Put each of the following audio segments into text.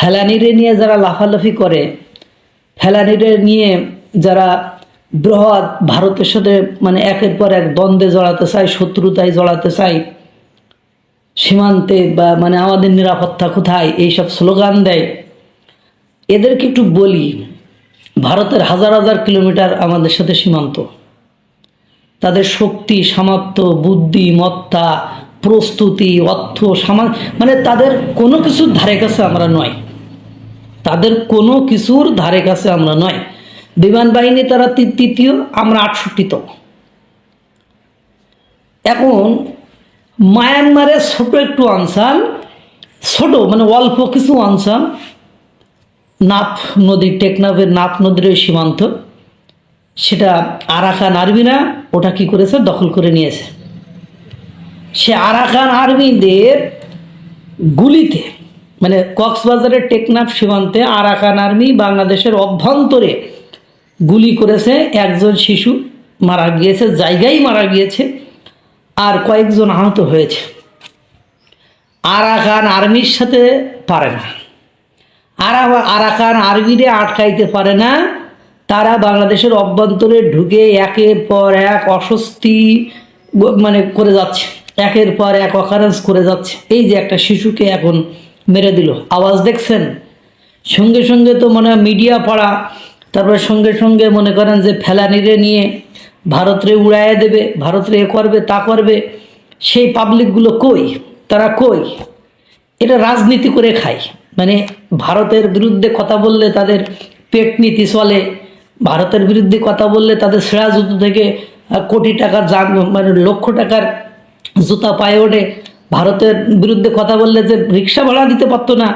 ফেলানিরে নিয়ে যারা লাফালাফি করে, ফেলানিরে নিয়ে যারা বৃহৎ ভারতের সাথে মানে একের পর এক দ্বন্দ্বে জড়াতে চায়, শত্রুতায় জড়াতে চায়, সীমান্তে বা মানে আমাদের নিরাপত্তা কোথায় এইসব স্লোগান দেয়, এদেরকে একটু বলি, ভারতের হাজার হাজার কিলোমিটার আমাদের সাথে সীমান্ত। তাদের শক্তি, সামর্থ্য, বুদ্ধিমত্তা, প্রস্তুতি, অর্থ, মানে তাদের কোনো কিছুর ধারে কাছে আমরা নয়, তাদের কোনো কিছুর ধারে কাছে আমরা নয়। বিমান বাহিনী তারা তৃতীয়, আমরা 68তম। এখন মায়ানমারের ছোট একটু অঞ্চল, ছোট মানে অল্প কিছু অঞ্চল, নাফ নদী, টেকনাফের নাফ নদীর ওই সীমান্ত, সেটা আরাকান আর্মিরা ওটা কি করেছে, দখল করে নিয়েছে। সে আরাকান আর্মিদের গুলিতে মানে কক্সবাজারের টেকনাফ সীমান্তে আরাকান আর্মি বাংলাদেশের অভ্যন্তরে গুলি করেছে, একজন শিশু মারা গিয়েছে, জায়গায় মারা গিয়েছে, আর কয়েকজন আহত হয়েছে। আরাকান আর্মির সাথে পারে না, আরাকান আর্মিরে আটকাইতে পারে না। তারা বাংলাদেশের অভ্যন্তরে ঢুকে একের পর এক অস্বস্তি মানে করে যাচ্ছে, একের পর এক অকারেন্স করে যাচ্ছে। এই যে একটা শিশুকে এখন মেরে দিল, আওয়াজ দেখছেন, সঙ্গে সঙ্গে তো মনে হয় মিডিয়া পড়া, তারপরে সঙ্গে সঙ্গে মনে করেন যে ফেলানিরে নিয়ে ভারতরে উড়াইয়া দেবে, ভারতরে এ করবে তা করবে। সেই পাবলিকগুলো কই, তারা কই? এটা রাজনীতি করে খায়, মানে ভারতের বিরুদ্ধে কথা বললে তাদের পেট নীতি চলে, ভারতের বিরুদ্ধে কথা বললে তাদের সেরা জুতো থেকে কোটি টাকার মানে লক্ষ টাকার জুতা পায়ে ওঠে। ভারতের বিরুদ্ধে কথা বললে যে রিক্সা ভাড়া দিতে পারতো না,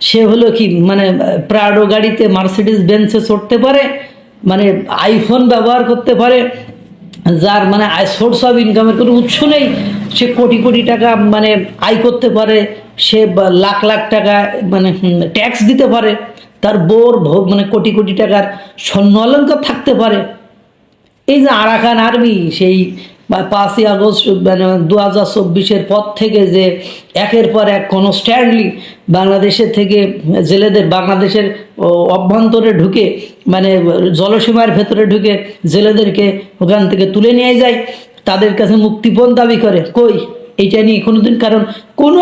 সে হলো কি মানে প্রাডো গাড়িতে, মার্সিডিজ বেঞ্চে চড়তে পারে, মানে আইফোন ব্যবহার করতে পারে, যার মানে সোর্স অফ ইনকামের কোনো উৎস নেই, সে কোটি কোটি টাকা মানে আয় করতে পারে, সে লাখ লাখ টাকা মানে ট্যাক্স দিতে পারে, তার বোর মানে কোটি কোটি টাকার স্বর্ণ অলঙ্কার থাকতে পারে। এই যে আরাকান আর্মি সেই 5ই আগস্ট মানে 2024-এর পর থেকে যে একের পর এক কনস্ট্যান্টলি বাংলাদেশের থেকে জেলেদের বাংলাদেশের অভ্যন্তরে ঢুকে মানে জলসীমার ভেতরে ঢুকে জেলেদেরকে ওখান থেকে তুলে নিয়ে যায়, তাদের কাছে মুক্তিপণ দাবি করে, কই এইটা নিয়ে কোনোদিন কারণ কোনো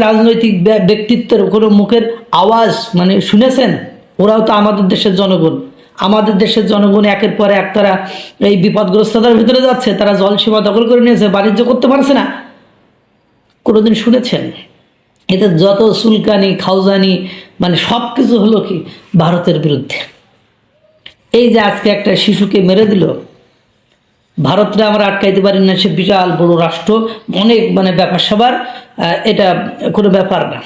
রাজনৈতিক ব্যক্তিত্বের কোনো মুখের আওয়াজ মানে শুনেছেন? ওরাও তো আমাদের দেশের জনগণ, আমাদের দেশের জনগণ একের পর এক তারা এই বিপদগ্রস্ততার ভিতরে যাচ্ছে, তারা জলসীমা দখল করে নিয়েছে, বাণিজ্য করতে পারছে না। কোনোদিন শুনেছেন? এদের যত সুলকানি খাউজানি মানে সব কিছু হলো কি ভারতের বিরুদ্ধে। এই যে আজকে একটা শিশুকে মেরে দিল, ভারতরে আমরা আটকাইতে পারি না, সে বিশাল বড় রাষ্ট্র, অনেক মানে ব্যাপার স্যাপার, এটা কোনো ব্যাপার না।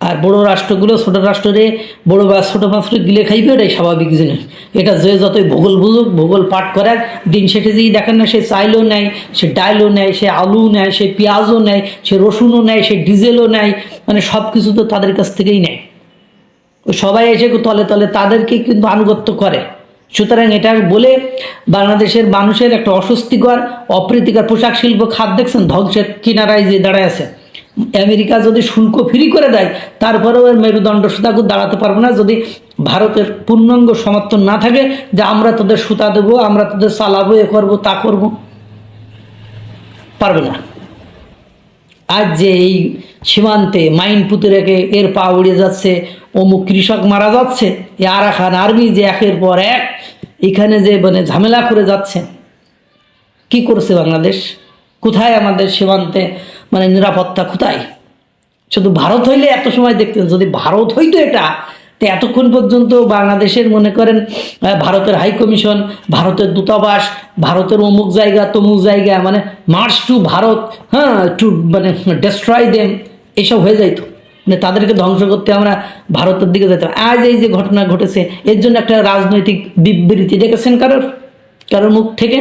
আর বড় রাষ্ট্রগুলো ছোট রাষ্ট্রে বড় বা ছোট মাত্রে গিলে খাইবে, এটাই স্বাভাবিক জিনিস। এটা যে যতই ভূগোল বুঝুক, ভূগোল পাঠ করার দিন শেষে যেই দেখেন না, সে চাইলও নেয়, সে ডাইলও নেয়, সে আলু নেয়, সে পেঁয়াজও নেয়, সে রসুনও নেয়, সে ডিজেলও নেয়, মানে সব কিছু তো তাদের কাছ থেকেই নেয়। সবাই এসে তলে তলে তাদেরকে কিন্তু আনুগত্য করে। সুতরাং এটা বলে বাংলাদেশের মানুষের একটা অস্বস্তিকর অপ্রীতিকর পোশাক শিল্প খাত দেখছেন ধ্বংসের কিনারায় যে দাঁড়ায় আছে। আমেরিকা যদি শুল্ক ফ্রি করে দেয়, তারপরেও এর মেরুদণ্ড সুতাকে দাঁড়াতে পারবে না যদি ভারতের পূর্ণাঙ্গ সমর্থন না থাকে যে আমরা তোদের সুতা দেবো, আমরা তোদের চালাবো, এ করবো তা করবো, পারবে না। আজ যে এই সীমান্তে মাইন পুঁতে রেখে এর পা উড়ে যাচ্ছে, অমুক কৃষক মারা যাচ্ছে, এই আরাকান আর্মি যে একের পর এক এখানে যে মানে ঝামেলা করে যাচ্ছে, কি করছে বাংলাদেশ? কোথায় আমাদের সীমান্তে মানে নিরাপত্তা কোথায়? শুধু ভারত হইলে এত সময় দেখতেন, যদি ভারত হইতো এটা, তো এতক্ষণ পর্যন্ত বাংলাদেশের মনে করেন ভারতের হাই কমিশন, ভারতের দূতাবাস, ভারতের অমুক জায়গা তমুক জায়গা মানে মার্চ টু ভারত, হ্যাঁ, টু মানে ডেস্ট্রয় দেম, এইসব হয়ে যাইতো, মানে তাদেরকে ধ্বংস করতে আমরা ভারতের দিকে যেতাম। আজ এই যে ঘটনা ঘটেছে, এর জন্য একটা রাজনৈতিক বিবৃতি দেখেছেন কারোর মুখ থেকে?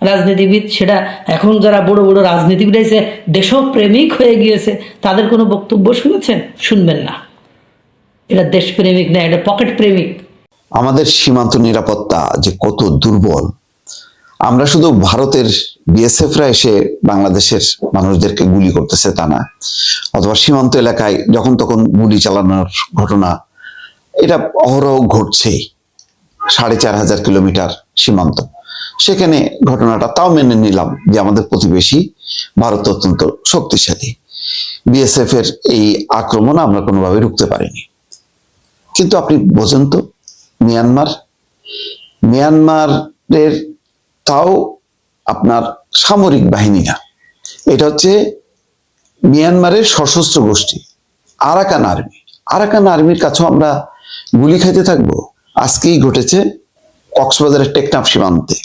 রাজনীতিবিদ, সেটা এখন যারা বড় বড় রাজনীতিবিদ আছে দেশপ্রেমিক হয়ে গিয়েছে, তাদের কোনো বক্তব্য শুনেছেন? শুনবেন না। এটা দেশপ্রেমিক না, এটা পকেট প্রেমিক। আমাদের সীমান্ত নিরাপত্তা যে কত দুর্বল, আমরা শুধু ভারতের বিএসএফরা এসে বাংলাদেশের মানুষদেরকে গুলি করতেছে তা না, অথবা সীমান্ত এলাকায় যখন তখন গুলি চালানোর ঘটনা এটা অহরহ ঘটছেই। 4,500 কিলোমিটার সীমান্ত, সেখানে ঘটনাটা তাও মেনে নিলাম যে আমাদের প্রতিবেশী ভারত অত্যন্ত শক্তিশালী, বিএসএফ এর এই আক্রমণ আমরা কোনোভাবে রুখতে পারিনি। কিন্তু আপনি বোঝেন তো, মিয়ানমারের তাও আপনার সামরিক বাহিনী না, এটা হচ্ছে মিয়ানমারের সশস্ত্র গোষ্ঠী আরাকান আর্মি। আরাকান আর্মির কাছেও আমরা গুলি খাইতে থাকবো? আজকেই ঘটেছে কক্সবাজারের টেকনাফ সীমান্তে,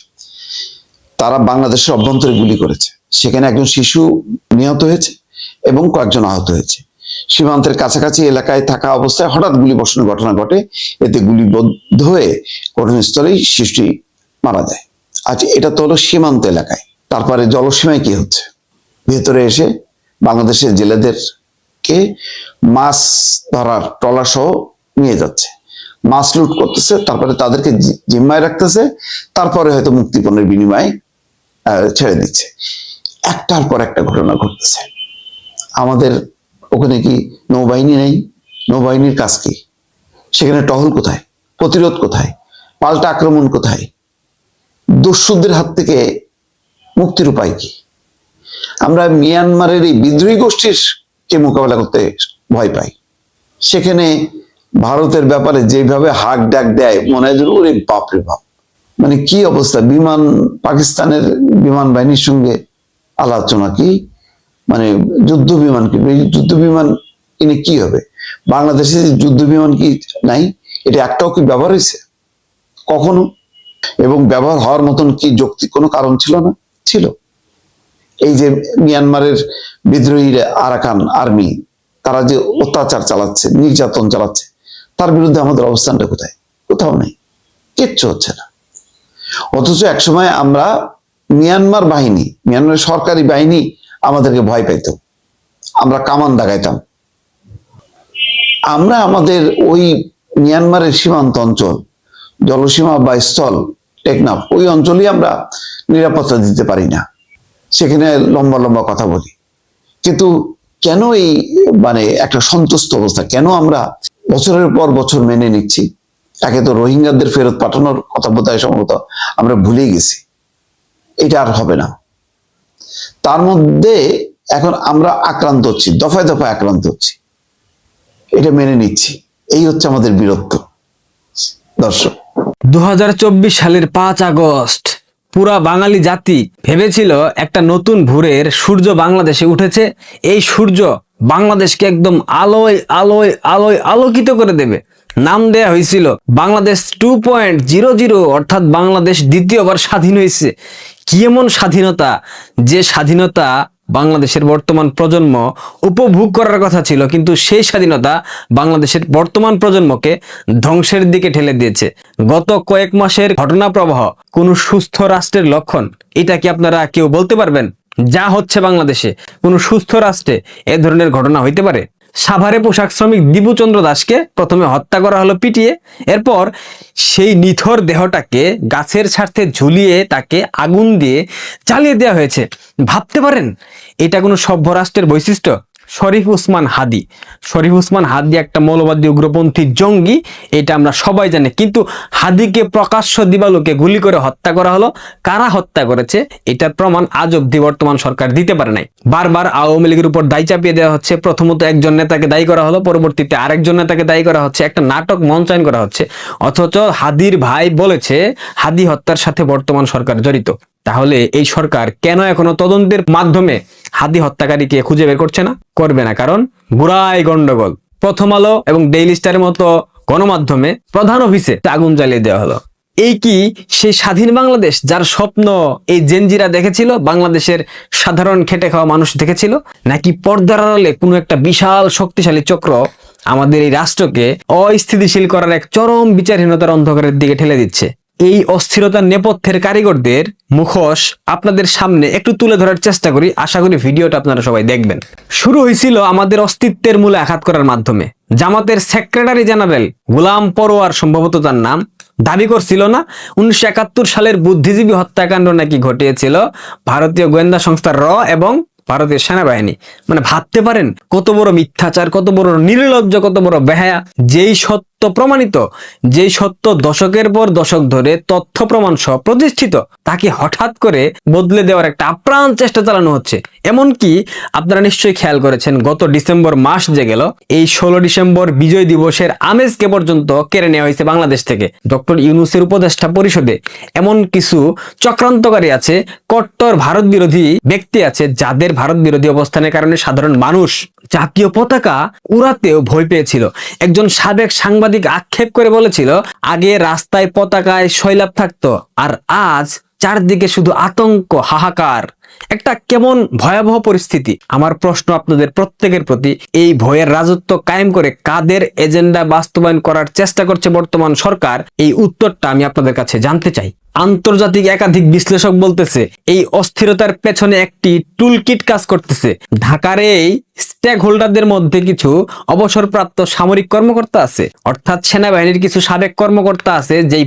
তারা বাংলাদেশের অভ্যন্তরে গুলি করেছে, সেখানে একজন শিশু নিহত হয়েছে এবং কয়েকজন আহত হয়েছে। সীমান্তের কাছাকাছি এলাকায় থাকা অবস্থায় হঠাৎ গুলি বর্ষণের ঘটনা ঘটে, এতে গুলিবদ্ধ হয়ে ঘটনাস্থলেই শিশুটি মারা যায়। আচ্ছা, এটা তো হলো সীমান্ত এলাকায়। তারপরে জলসীমায় কি হচ্ছে? ভেতরে এসে বাংলাদেশের জেলেদেরকে মাছ ধরার ট্রলার সহ নিয়ে যাচ্ছে, মাছ লুট করতেছে, তারপরে তাদেরকে জিম্মায় রাখতেছে, তারপরে হয়তো মুক্তিপণের বিনিময়ে ছেড়ে দিচ্ছে। একটার পর একটা ঘটনা ঘটতেছে। আমাদের ওখানে কি নৌবাহিনী নেই? নৌবাহিনীর কাজ কি? সেখানে টহল কোথায়? প্রতিরোধ কোথায়? পাল্টা আক্রমণ কোথায়? দস্যুদের হাত থেকে মুক্তির উপায় কি? আমরা মিয়ানমারের এই বিদ্রোহী গোষ্ঠীর কে মোকাবেলা করতে ভয় পাই। সেখানে ভারতের ব্যাপারে যেভাবে হাক ডাক দেয়, মনে হয় ওরে বাপ রে বাপ, মানে কি অবস্থা! বিমান, পাকিস্তানের বিমান বাহিনীর সঙ্গে আলোচনা কি, মানে যুদ্ধ বিমান কি, যুদ্ধ বিমান কিনে কি হবে? বাংলাদেশে যুদ্ধ বিমান কি নাই? এটা একটাও কি ব্যবহার হয়েছে কখনো? এবং ব্যবহার হওয়ার মতন কি যৌক্তিক কোনো কারণ ছিল না? ছিল। এই যে মিয়ানমারের বিদ্রোহী আরাকান আর্মি, তারা যে অত্যাচার চালাচ্ছে, নির্যাতন চালাচ্ছে, তার বিরুদ্ধে আমাদের অবস্থানটা কোথায়? কোথাও নেই, কিচ্ছু হচ্ছে না। অথচ একসময় আমরা মিয়ানমারের সরকারি বাহিনী আমাদেরকে ভয় পাইত, আমরা কামান দাগাইতাম। আমরা আমাদের ওই মিয়ানমারের সীমান্ত অঞ্চল, জলসীমা বা স্থল টেকনাফ, ওই অঞ্চলেই আমরা নিরাপত্তা দিতে পারি না। সেখানে লম্বা লম্বা কথা বলি, কিন্তু কেন এই মানে একটা সন্তুষ্ট অবস্থা? কেন আমরা বছরের পর বছর মেনে নিচ্ছি? একে তো রোহিঙ্গাদের ফেরত পাঠানোর কথা বোধহয় সম্ভবত আমরা ভুলেই গেছি, এটা আর হবে না। তার মধ্যে এখন আমরা আক্রান্ত হচ্ছি, দফায় দফায় আক্রান্ত হচ্ছি, এটা মেনে নিচ্ছি। এই হচ্ছে আমাদের বীরত্ব। দর্শক, 2024 সালের 5 আগস্ট পুরা বাঙালি জাতি ভেবেছিল একটা নতুন ভোরের সূর্য বাংলাদেশে উঠেছে। এই সূর্য বাংলাদেশকে একদম আলোয় আলোয় আলোয় আলোকিত করে দেবে। নাম দেয়া হয়েছিল বাংলাদেশ 2.00, অর্থাৎ বাংলাদেশ দ্বিতীয়বার স্বাধীন হয়েছে। কি এমন স্বাধীনতা, যে স্বাধীনতা বাংলাদেশের বর্তমান প্রজন্ম উপভোগ করার কথা ছিল, কিন্তু সেই স্বাধীনতা বাংলাদেশের বর্তমান প্রজন্মকে ধ্বংসের দিকে ঠেলে দিয়েছে। গত কয়েক মাসের ঘটনা প্রবাহ কোন সুস্থ রাষ্ট্রের লক্ষণ? এটা কি আপনারা কেউ বলতে পারবেন? যা হচ্ছে বাংলাদেশে, কোন সুস্থ রাষ্ট্রে এ ধরনের ঘটনা হইতে পারে? সাভারে পোশাক শ্রমিক দীপুচন্দ্র দাসকে প্রথমে হত্যা করা হলো পিটিয়ে, এরপর সেই নিথর দেহটাকে গাছের স্বার্থে ঝুলিয়ে তাকে আগুন দিয়ে জ্বালিয়ে দেওয়া হয়েছে। ভাবতে পারেন এটা কোনো সভ্য রাষ্ট্রের বৈশিষ্ট্য? শরীফ উসমান হাদি একটা মৌলবাদী উগ্রপন্থী জঙ্গি, এটা আমরা সবাই জানি। কিন্তু হাদিকে প্রকাশ্য দিবালোকে গুলি করে হত্যা করা হলো। কারা হত্যা করেছে এটার প্রমাণ আজ অব্দি বর্তমান সরকার দিতে পারে নাই। বারবার আওয়ামী লীগের উপর দায় চাপিয়ে দেওয়া হচ্ছে। প্রথমত একজন নেতাকে দায়ী করা হলো, পরবর্তীতে আরেকজন নেতাকে দায়ী করা হচ্ছে, একটা নাটক মঞ্চায়ন করা হচ্ছে। অথচ হাদির ভাই বলেছে হাদি হত্যার সাথে বর্তমান সরকার জড়িত। তাহলে এই সরকার কেন এখনো তদন্তের মাধ্যমে হাদি হত্যাকারীকে খুঁজে বের করছে না? করবে না, কারণ বুড়াই গন্ডগোল। প্রথম আলো এবং ডেইলি স্টারের মতো গণমাধ্যমে প্রধান অফিসে আগুন জ্বালিয়ে দেওয়া হলো। এই কি সেই স্বাধীন বাংলাদেশ যার স্বপ্ন এই জেনজিরা দেখেছিল, বাংলাদেশের সাধারণ খেটে খাওয়া মানুষ দেখেছিল? নাকি পর্দার আড়ালে কোনো একটা বিশাল শক্তিশালী চক্র আমাদের এই রাষ্ট্রকে অস্থিতিশীল করার এক চরম বিচারহীনতার অন্ধকারের দিকে ঠেলে দিচ্ছে? এই অস্থিরতার নেপথ্যের কারিগরদের মুখোশ আপনাদের সামনে একটু তুলে ধরার চেষ্টা করি। আশা করি ভিডিওটা আপনারা সবাই দেখবেন। শুরু হয়েছিল আমাদের অস্তিত্বের মূলে আঘাত করার মাধ্যমে। জামাতের সেক্রেটারি জেনারেল গোলাম পরোয়ার, সম্ভবত তার নাম, দাবি করছিল না 1971 সালের বুদ্ধিজীবী হত্যাকাণ্ড নাকি ঘটিয়েছিল ভারতীয় গোয়েন্দা সংস্থা র এবং ভারতীয় সেনাবাহিনী। মানে ভাবতে পারেন কত বড় মিথ্যাচার, কত বড় নির্লজ্জ, কত বড় বেহায়া। যেই সত্য প্রমাণিত, যেই সত্য দশকের পর দশক ধরে তথ্য প্রমাণ সহ প্রতিষ্ঠিত, তাকে হঠাৎ করে বদলে দেওয়ার একটা আপ্রাণ চেষ্টা চালানো হচ্ছে। এমনকি আপনারা নিশ্চয়ই খেয়াল করেছেন, গত ডিসেম্বর মাস যে গেল, এই 16 ডিসেম্বর বিজয় দিবসের আমেজকে পর্যন্ত কেড়ে নেওয়া হয়েছে বাংলাদেশ থেকে। ডক্টর ইউনূসের উপদেষ্টা পরিষদে এমন কিছু চক্রান্তকারী আছে, কট্টর ভারত বিরোধী ব্যক্তি আছে, যাদের ভারত বিরোধী অবস্থানের কারণে সাধারণ মানুষ জাতীয় পতাকা উড়াতেও ভয় পেয়েছিল। একজন সাবেক সাংবাদিক আক্ষেপ করে বলেছিল, আগে রাস্তায় পতাকায় সয়লাব থাকতো, আর আজ চারদিকে শুধু আতঙ্ক, হাহাকার। একটা কেমন ভয়াবহ পরিস্থিতি। আমার প্রশ্ন আপনাদের প্রত্যেকের প্রতি, এই ভয়ের রাজত্ব কায়েম করে কাদের এজেন্ডা বাস্তবায়ন করার চেষ্টা করছে বর্তমান সরকার? এই উত্তরটা আমি আপনাদের কাছে জানতে চাই। আন্তর্জাতিক একাধিক বিশ্লেষক বলতেছে, এই অস্থিরতার পেছনে একটি টুলকিট কাজ করতেছে। ঢাকার এই স্টেক হোল্ডারদের মধ্যে কিছু অবসরপ্রাপ্ত সামরিক কর্মকর্তা আছে, অর্থাৎ সেনাবাহিনীর কিছু সাবেক কর্মকর্তা আছে, যেই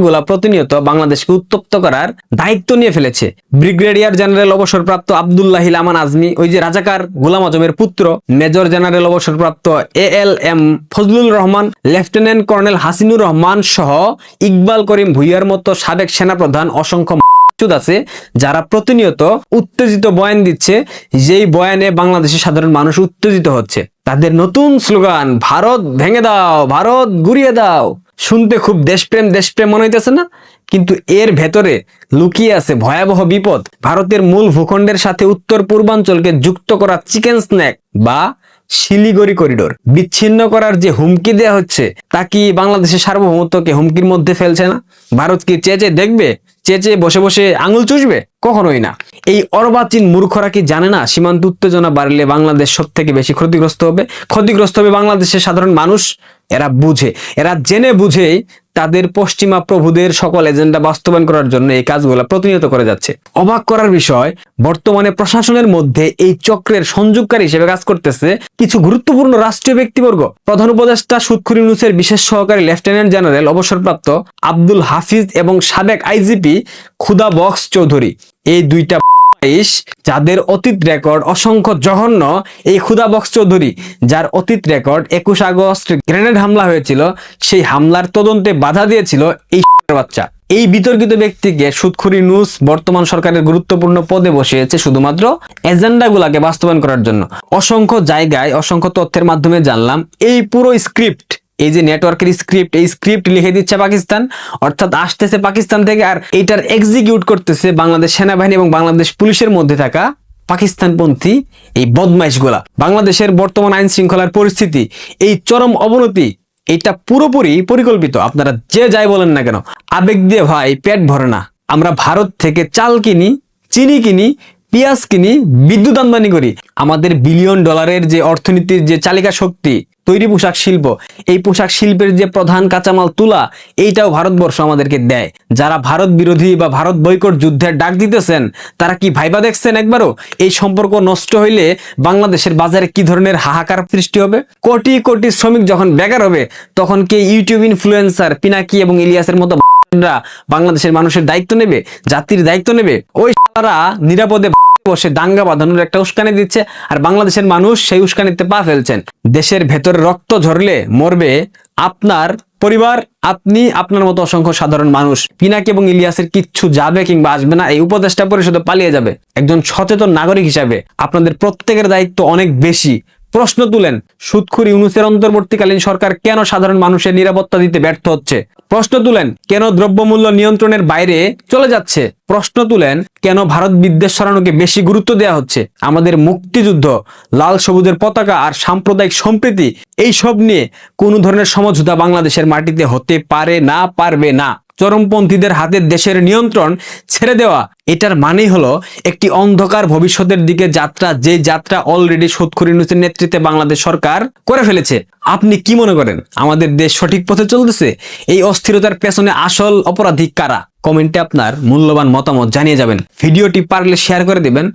গুলা প্রতিনিয়ত বাংলাদেশকে উত্তপ্ত করার দায়িত্ব নিয়ে ফেলেছে। ব্রিগেডিয়ার জেনারেল অবসরপ্রাপ্ত আব্দুল্লাহিল আমান আজমি, ওই যে রাজাকার গোলাম আজমের পুত্র, মেজর জেনারেল অবসরপ্রাপ্ত ALM Fazlul Rahman, lieutenant colonel Hasinur Rahman সহ ইকবাল করিম ভুইয়ার মতো সাবেক সেনাপ্রধান অসংখ্য আছে, যারা প্রতিনিয়ত উত্তেজিত বয়ান দিচ্ছে, যেই বয়ানে বাংলাদেশের সাধারণ মানুষ উত্তেজিত হচ্ছে। তাদের নতুন স্লোগান, ভারত ভেঙে দাও, ভারত গুড়িয়ে দাও। শুনতে খুব দেশপ্রেম দেশপ্রেম মনে হইতেছে না? কিন্তু এর ভেতরে লুকিয়ে আছে ভয়াবহ বিপদ। ভারতের মূল ভূখণ্ডের সাথে উত্তর পূর্বাঞ্চলকে যুক্ত করা চিকেন স্ন্যাক বা শিলিগুড়ি করিডোর বিচ্ছিন্ন করার যে হুমকি দেওয়া হচ্ছে, তা কি বাংলাদেশের সার্বভৌমত্বকে হুমকির মধ্যে ফেলছে না? ভারত কি চেয়ে দেখবে, চেয়ে বসে বসে আঙুল চুষবে? কখনোই না। এই অর্বাচীন মূর্খরা কি জানে না সীমান্ত উত্তেজনা বাড়লে বাংলাদেশ সব থেকে বেশি ক্ষতিগ্রস্ত হবে? ক্ষতিগ্রস্ত হবে বাংলাদেশের সাধারণ মানুষ। এরা বুঝে, এরা জেনে বুঝেই তাদের পশ্চিমা প্রভুদের সকল এজেন্ডা বাস্তবায়ন করার জন্য এই কাজগুলো প্রতিনিয়ত করে যাচ্ছে। অবাক করার বিষয়, বর্তমানে প্রশাসনের মধ্যে এই চক্রের সংযোগকারী হিসেবে কাজ করতেছে কিছু গুরুত্বপূর্ণ রাষ্ট্রীয় ব্যক্তিবর্গ। প্রধান উপদেষ্টা সুৎখুর ইউনূসের বিশেষ সহকারী লেফটেন্যান্ট জেনারেল অবসরপ্রাপ্ত আব্দুল হাফিজ এবং সাবেক IGP খুদা বক্স চৌধুরী, এই দুইটা যাদের অতীত রেকর্ড অসংখ্য জঘন্য। এই খুদা বক্স চৌধুরী, যার অতীত রেকর্ড 21 আগস্ট গ্রেনেড হামলা হয়েছিল, সেই হামলার তদন্তে বাধা দিয়েছিল এই বাচ্চা। এই বিতর্কিত ব্যক্তিকে সুৎখুর ইউনূস বর্তমান সরকারের গুরুত্বপূর্ণ পদে বসিয়েছে শুধুমাত্র এজেন্ডাগুলোকে বাস্তবায়ন করার জন্য। অসংখ্য জায়গায় অসংখ্য তথ্যের মাধ্যমে জানলাম, এই পুরো স্ক্রিপ্ট, এই যে নেটওয়ার্কের স্ক্রিপ্ট, এই স্ক্রিপ্ট লিখে দিচ্ছে পাকিস্তান, অর্থাৎ আসতেছে পাকিস্তান থেকে, আর এইটার এক্সিকিউট করতেছে বাংলাদেশ সেনাবাহিনী এবং বাংলাদেশ পুলিশের মধ্যে থাকা পাকিস্তানপন্থী এই বদমাইশগুলা। বাংলাদেশের বর্তমান আইন শৃঙ্খলার পরিস্থিতি, এই চরম অবনতি, এটা পুরোপুরি পরিকল্পিত। আপনারা যে যাই বলেন না কেন, আবেগ দিয়ে ভাই পেট ভরে না। আমরা ভারত থেকে চাল কিনি, চিনি কিনি, পেঁয়াজ কিনি, বিদ্যুৎ আমদানি করি। আমাদের বিলিয়ন ডলারের যে অর্থনীতির যে চালিকা শক্তি, তৈরি পোশাক শিল্প, এই পোশাক শিল্পের যে প্রধান কাঁচামাল তুলা, এইটাও ভারতবর্ষ আমাদেরকে দেয়। যারা ভারত বিরোধী বা ভারত বয়কট যুদ্ধের ডাক দিতেছেন, তারা কি ভাইবা দেখছেন একবারও? এই সম্পর্ক নষ্ট হইলে বাংলাদেশের বাজারে কি ধরনের হাহাকার সৃষ্টি হবে? কোটি কোটি শ্রমিক যখন বেকার হবে, তখন কি ইউটিউব ইনফ্লুয়েন্সার পিনাকি এবং ইলিয়াসের মতো বাংলাদেশের মানুষের দায়িত্ব নেবে, জাতির দায়িত্ব নেবে? ওই সারা নিরাপদে বসে দাঙ্গা বাঁধানোর একটা উস্কানি দিচ্ছে, আর বাংলাদেশের মানুষ সেই উস্কানিতে পা ফেলছেন। দেশের ভেতরে রক্ত ঝরলে মরবে আপনার পরিবার, আপনি, আপনার মতো অসংখ্য সাধারণ মানুষ। পিনাকি এবং ইলিয়াসের কিচ্ছু যাবে কিংবা আসবে না, এই উপদেষ্টা পরিষদে পালিয়ে যাবে। একজন সচেতন নাগরিক হিসাবে আপনাদের প্রত্যেকের দায়িত্ব অনেক বেশি। প্রশ্ন তুলেন, সুৎখুর ইউনূসের অন্তর্বর্তীকালীন সরকার কেন সাধারণ মানুষের নিরাপত্তা দিতে ব্যর্থ হচ্ছে? প্রশ্ন তুলেন, কেন দ্রব্যমূল্য নিয়ন্ত্রণের বাইরে চলে যাচ্ছে? প্রশ্ন তুলেন, কেন ভারত বিদ্বেষ ছড়ানোকে বেশি গুরুত্ব দেওয়া হচ্ছে? আমাদের মুক্তিযুদ্ধ, লাল সবুজের পতাকা আর সাম্প্রদায়িক সম্প্রীতি, এই সব নিয়ে কোনো ধরনের সমঝোতা বাংলাদেশের মাটিতে হতে পারে না, পারবে না। চরমপন্থীদের হাতে দেশের নিয়ন্ত্রণ ছেড়ে দেওয়া, এটার মানেই হলো একটি অন্ধকার ভবিষ্যতের দিকে যাত্রা, যে যাত্রা অলরেডি সুৎখুর ইউনূসের নেতৃত্বে বাংলাদেশ সরকার করে ফেলেছে। আপনি কি মনে করেন আমাদের দেশ সঠিক পথে চলতেছে? এই অস্থিরতার পেছনে আসল অপরাধী কারা? কমেন্টে আপনার মূল্যবান মতামত জানিয়ে যাবেন। ভিডিওটি পারলে শেয়ার করে দিবেন।